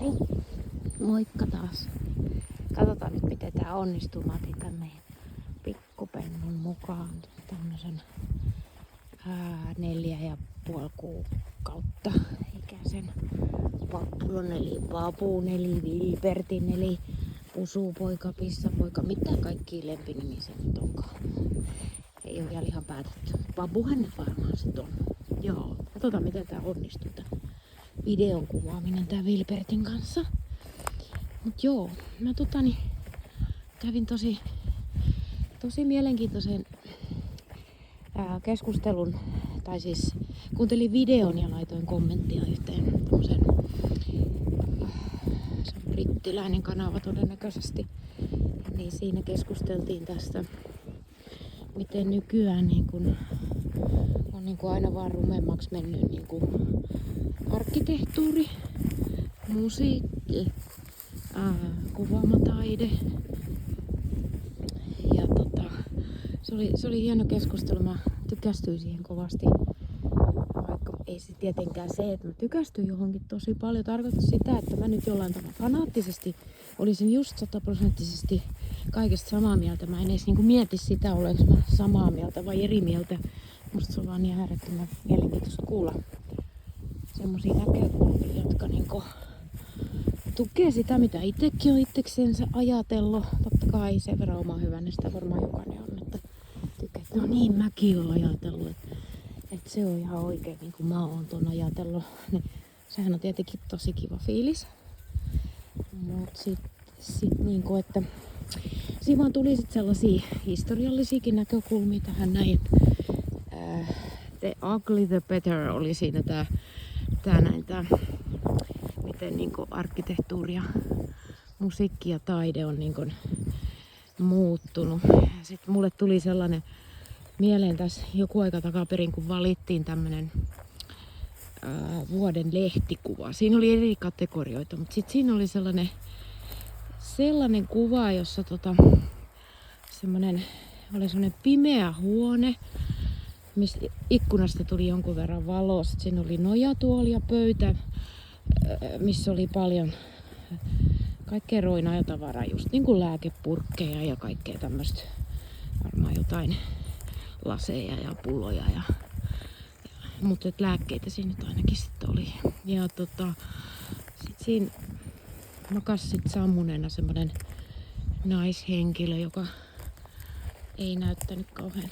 Moni. Moikka taas. Katsotaan nyt miten tää onnistuu. Mä otin tän meidän pikkupennun mukaan tämmösen 4,5 kuukautta ikäisen Pappulon eli Papun eli Vilbertin eli Pusupoika, Pissapoika, mitä kaikki lempinimiä se nyt onkaan. Ei ole vielä ihan päätetty. Papuhan nyt varmaan sit on. Joo, katsotaan miten tää onnistuu tää videon kuvaaminen tää Vilbertin kanssa. Mut joo, mä kävin tosi mielenkiintoisen keskustelun, tai siis kuuntelin videon ja laitoin kommenttia yhteen tämmösen, se on brittiläinen kanava todennäköisesti, niin siinä keskusteltiin tästä, miten nykyään niin kun, on niin kun aina vaan rumemmaksi mennyt niin kun arkkitehtuuri, musiikki, kuvaamataide. Ja se oli hieno keskustelu. Mä tykästyin siihen kovasti. Vaikka ei se tietenkään se, että mä tykästyin johonkin tosi paljon. Tarkoita sitä, että mä nyt jollain tavalla fanaattisesti olisin just 100% kaikesta samaa mieltä. Mä en edes niinku mieti sitä, olenko mä samaa mieltä vai eri mieltä. Musta se on vaan niin äärettömän mielenkiintoista kuulla semmosia näkökulmia, jotka niinku tukee sitä, mitä itsekin on itseksensä ajatellut. Totta kai sen verran oma hyvänä sitä varmaan jokainen on, että tykkää, että no niin mäkin oon ajatellut, että se on ihan oikein niin kuin mä oon ton ajatellut. Niin, sehän on tietenkin tosi kiva fiilis. Mut sit niinku, että siinä vaan tuli sit sellaisia historiallisiakin näkökulmia tähän näin, että the ugly the better oli siinä tää miten niinku arkkitehtuuri ja musiikki ja taide on niinku muuttunut. Sitten mulle tuli sellainen mieleen tässä joku aika takaperin, kun valittiin tämmönen vuoden lehtikuva. Siinä oli eri kategorioita, mutta sitten siinä oli sellainen kuva, jossa oli semmoinen pimeä huone, missä ikkunasta tuli jonkun verran valoa. Sitten siinä oli nojatuoli ja pöytä, missä oli paljon kaikkea roinaa ja tavaraa, just niin kuin lääkepurkkeja ja kaikkea tämmöistä, varmaan jotain laseja ja pulloja mutta lääkkeitä siinä nyt ainakin sitten oli. Ja sit siinä makasi sit sammuneena semmonen naishenkilö, joka ei näyttänyt kauhean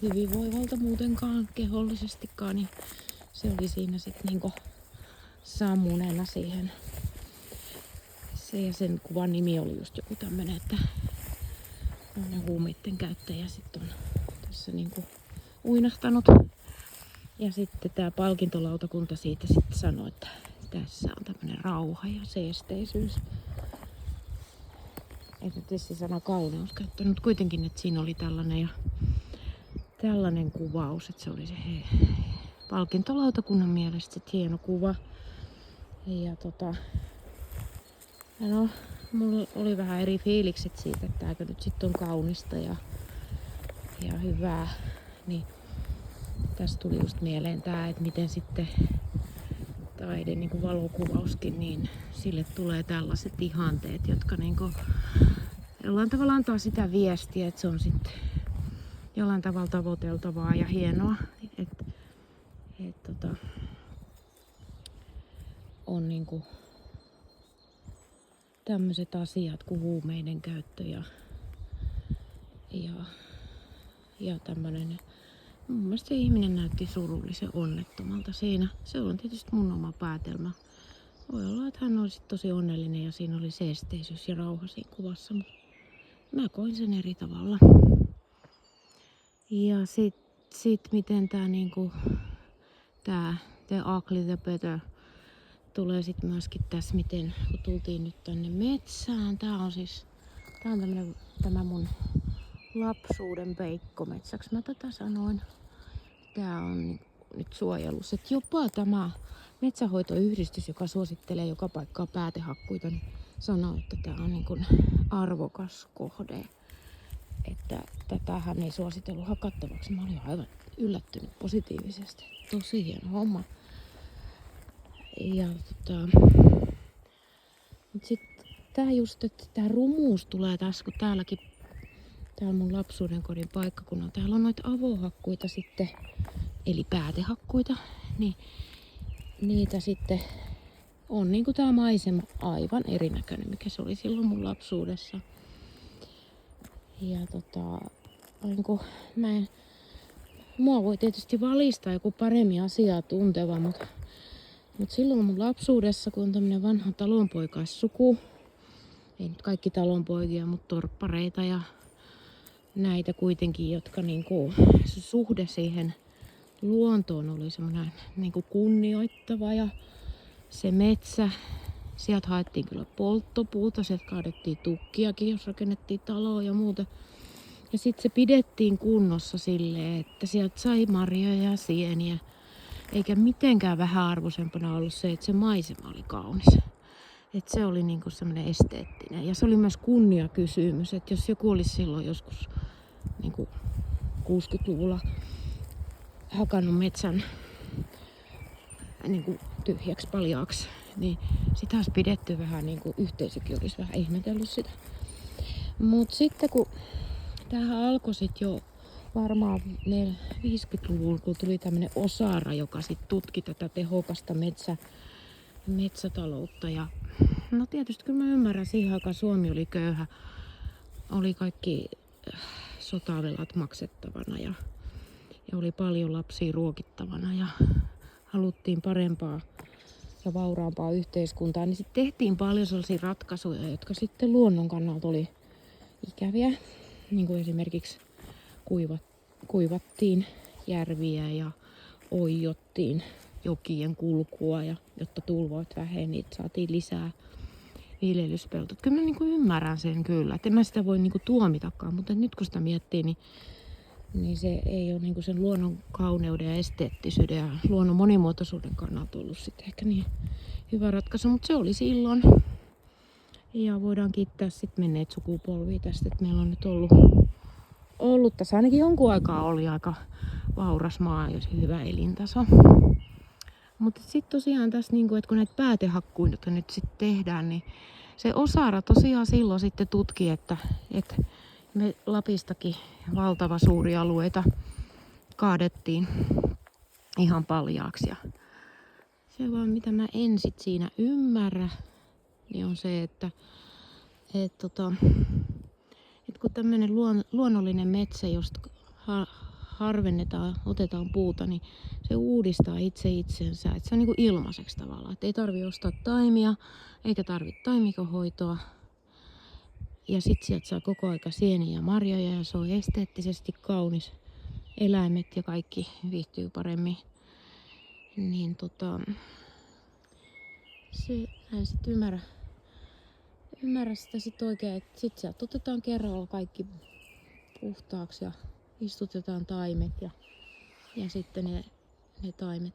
hyvinvoivalta muutenkaan kehollisestikaan, niin se oli siinä sitten niinku sammuneena siihen. Se ja sen kuvan nimi oli just joku tämmönen, että huumeiden käyttäjä sitten on tässä niinku uinahtanut. Ja sitten tää palkintolautakunta siitä sitten sanoi, että tässä on tämmönen rauha ja seesteisyys. Ei nyt tietysti sana kauneus käyttänyt, mutta kuitenkin, että siinä oli tällainen kuvaus, että se oli se palkintolautakunnan mielestä sit hieno kuva. Ja no, mulla oli vähän eri fiilikset siitä, että tääkö nyt sitten on kaunista ja hyvää. Niin tästä tuli just mieleen tää, että miten sitten taide, niin kuin valokuvauskin, niin sille tulee tällaiset ihanteet, jotka niin kuin jollain tavalla antaa sitä viestiä, että se on sitten jollain tavalla tavoiteltavaa ja hienoa. On niinku tämmöiset asiat kuin huumeiden käyttö ja tämmönen. Mun mielestä se ihminen näytti surullisen onnettomalta siinä. Se on tietysti mun oma päätelmä. Voi olla, että hän olisi tosi onnellinen ja siinä oli seesteisyys ja rauha siinä kuvassa, mutta mä koin sen eri tavalla. Ja sit miten tää niinku the ugly the better tulee sit myöskin tässä, miten kun tultiin nyt tänne metsään. Tää on tämä mun lapsuuden peikkometsäksi mä tätä sanoin. Tää on nyt suojelussa. Et jopa tämä metsänhoitoyhdistys, joka suosittelee joka paikkaa päätehakkuita, niin sanoo, että tää on niin kuin arvokas kohde. Että tätähän ei suositellut hakattavaksi. Mä olin aivan yllättynyt positiivisesti. Tosi hieno homma. Ja Mut sit tää just, että tää rumuus tulee tässä, kun täälläkin, täällä mun lapsuuden kodin paikkakunnalla, täällä on noita avohakkuita sitten, eli päätehakkuita, niin niitä sitten on niinku tää maisema aivan erinäköinen, mikä se oli silloin mun lapsuudessa. Ja niinku mua voi tietysti valistaa joku paremmin asiaa tunteva, mutta silloin mun lapsuudessa, kun on tämmönen vanha talonpoikaissuku, ei nyt kaikki talonpoikia, mutta torppareita ja näitä kuitenkin, jotka niinku, se suhde siihen luontoon oli semmoinen niinku kunnioittava ja se metsä, sieltä haettiin kyllä polttopuuta, sieltä kaadettiin tukkiakin, jos rakennettiin taloa ja muuta. Ja sitten se pidettiin kunnossa silleen, että sieltä sai marjoja ja sieniä. Eikä mitenkään vähäarvoisempana ollut se, että se maisema oli kaunis. Että se oli niinku semmoinen esteettinen. Ja se oli myös kunniakysymys, että jos joku olisi silloin joskus niinku 60-luvulla hakannut metsän niinku tyhjäksi paljaaksi, niin sitä olisi pidetty vähän, niinku yhteisökin olisi vähän ihmetellyt sitä. Mut sitten kun tämähän alkoi sit jo varmaan 50-luvulla, kun tuli tämmönen Osara, joka sit tutki tätä tehokasta metsätaloutta. Ja no tietysti kyllä mä ymmärrän, siihen aikaan Suomi oli köyhä. Oli kaikki sotavelat maksettavana ja oli paljon lapsia ruokittavana ja haluttiin parempaa ja vauraampaa yhteiskuntaa. Niin sitten tehtiin paljon sellaisia ratkaisuja, jotka sitten luonnon kannalta oli ikäviä. Niin kuin esimerkiksi kuivattiin järviä ja oijottiin jokien kulkua, ja jotta tulvoit väheni, niitä saatiin lisää viljelyspeltot. Kyllä mä niin kuin ymmärrän sen kyllä, että en mä sitä voi niin kuin tuomitakaan, mutta nyt kun sitä miettii, niin se ei ole niin kuin sen luonnon kauneuden ja esteettisyyden ja luonnon monimuotoisuuden kannalta ollut sitten ehkä niin hyvä ratkaisu, mutta se oli silloin. Ja voidaan kiittää sitten menneet sukupolvia tästä, että meillä on nyt ollut tässä ainakin jonkun aikaa oli aika vauras maa ja hyvä elintaso. Mutta sitten tosiaan tässä, että kun näitä päätehakkuita nyt sitten tehdään, niin se Osara tosiaan silloin sitten tutki, että me Lapistakin valtava suuria alueita kaadettiin ihan paljaaksi. Ja se vaan mitä mä en sit siinä ymmärrä, niin on se, että kun tämmöinen luonnollinen metsä, josta harvennetaan, otetaan puuta, niin se uudistaa itse itsensä. Että se on niin kuin ilmaiseksi tavallaan. Että ei tarvitse ostaa taimia, eikä tarvitse taimikohoitoa. Ja sitten sieltä saa koko aika sieniä ja marjoja ja se on esteettisesti kaunis. Eläimet ja kaikki viihtyy paremmin. Niin se en sit ymmärrä sitä sit oikein, että sit sieltä otetaan kerralla kaikki puhtaaksi ja istutetaan taimet ja sitten ne taimet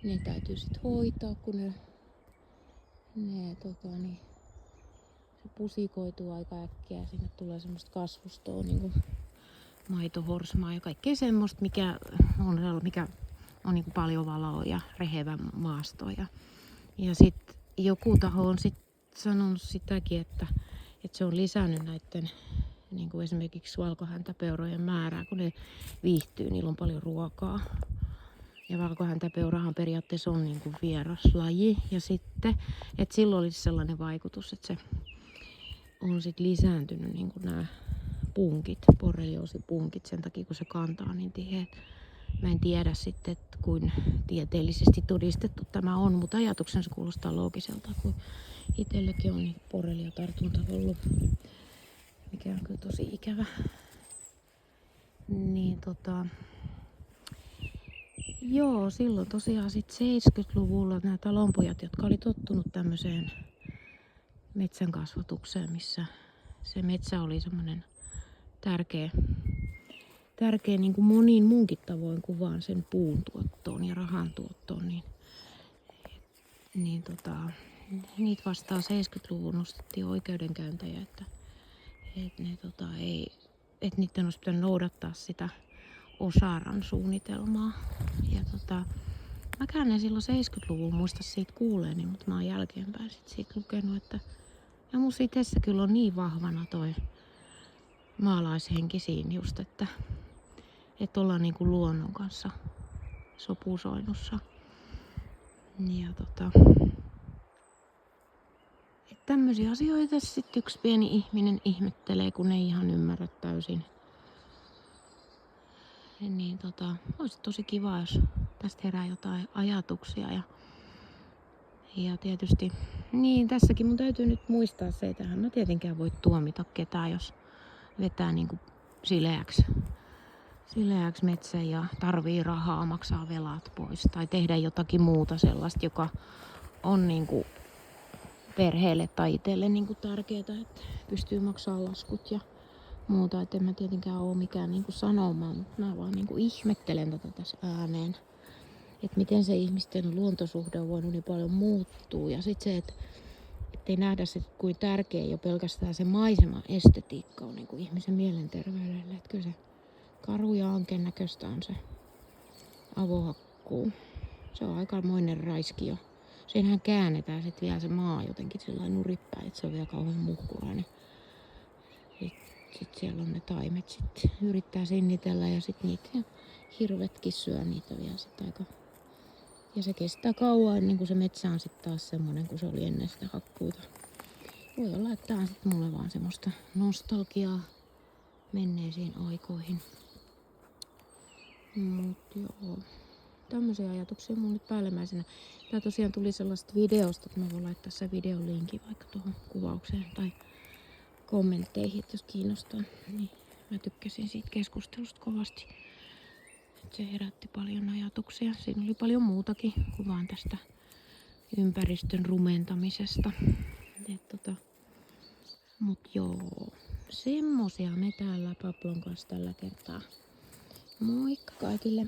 ne täytyy sit hoitaa, kun se pusikoituu aika äkkiä ja sinne tulee semmoista kasvustoa niinku maitohorsmaa ja kaikkea semmoista, mikä on niinku paljon valoa ja rehevä maasto. Ja sitten joku taho on sit sanonut sitäkin, että se on lisännyt näiden niin kuin esimerkiksi valkohäntäpeurojen määrää, kun ne viihtyy, niillä on paljon ruokaa. Ja valkohäntäpeurahan periaatteessa on niin kuin vieraslaji. Ja sitten, että silloin olisi sellainen vaikutus, että se on sitten lisääntynyt niin kuin nämä punkit, borrelioosipunkit, sen takia kun se kanta on niin tiheä. Mä en tiedä sitten, että kuin tieteellisesti todistettu tämä on, mutta ajatuksensa kuulostaa loogiselta, kun itsellekin on niin borreliotartunta ollut, mikä on kyllä tosi ikävä. Niin joo, silloin tosiaan sitten 70-luvulla nämä talonpojat, jotka oli tottunut tämmöiseen metsän kasvatukseen, missä se metsä oli semmoinen tärkeä niin kuin moniin muunkin tavoin kuin vaan sen puun tuottoon ja rahan tuottoon, niin niitä vastaan 70-luvun nostettiin oikeudenkäyntejä, että niiden olisi pitänyt noudattaa sitä Osaran suunnitelmaa. Ja Mäkään en silloin 70-luvun muista siitä kuuleeni, mutta mä oon jälkeenpäin sit siitä lukenut, että ja musta itsessä kyllä on niin vahvana toi maalaishenki siinä just, että ollaan niinku luonnon kanssa sopusoinnussa. Ja että tämmöisiä asioita sitten yksi pieni ihminen ihmettelee, kun ei ihan ymmärrä täysin. Niin olisi tosi kiva, jos tästä herää jotain ajatuksia. Ja tietysti, niin tässäkin mun täytyy nyt muistaa se, että mä tietenkään voi tuomita ketään, jos vetää niinku sileäksi metsän ja tarvii rahaa, maksaa velat pois tai tehdä jotakin muuta sellaista, joka on niinku perheelle tai itselle niinku tärkeää, että pystyy maksamaan laskut ja muuta. Et en mä tietenkään ole mikään niinku sanomaan, mutta mä vaan niinku ihmettelen tätä tässä ääneen. Että miten se ihmisten luontosuhde on voinut niin paljon muuttua. Ja sitten se, että ei nähdä se kuin tärkeä jo pelkästään se maisema estetiikka on niinku ihmisen mielenterveydelle. Että kyllä se karu ja anken näköistä on se avohakkuu. Se on aikamoinen raiskio. Siinähän käännetään sitten vielä se maa jotenkin sellainen nurinpäin, että se on vielä kauhean muhkurainen. Sitten siellä on ne taimet sitten yrittää sinnitellä ja sitten niitä ja hirvetkin syö niitä vielä sitten aika. Ja se kestää kauan ennen kuin se metsä on sitten taas semmoinen kuin se oli ennen sitä hakkuuta. Voi olla, että tää on sitten mulle vaan semmoista nostalgiaa menneisiin aikoihin. Mut joo. Tämmöisiä ajatuksia mun nyt päällemmäisenä. Tää tosiaan tuli sellaista videosta, että mä voin laittaa sen videon linkin vaikka tuohon kuvaukseen tai kommentteihin, että jos kiinnostaa. Niin mä tykkäsin siitä keskustelusta kovasti. Et se herätti paljon ajatuksia. Siinä oli paljon muutakin kuin vaan tästä ympäristön rumentamisesta. Mut joo, semmosia me täällä Pablon kanssa tällä kertaa. Moikka kaikille!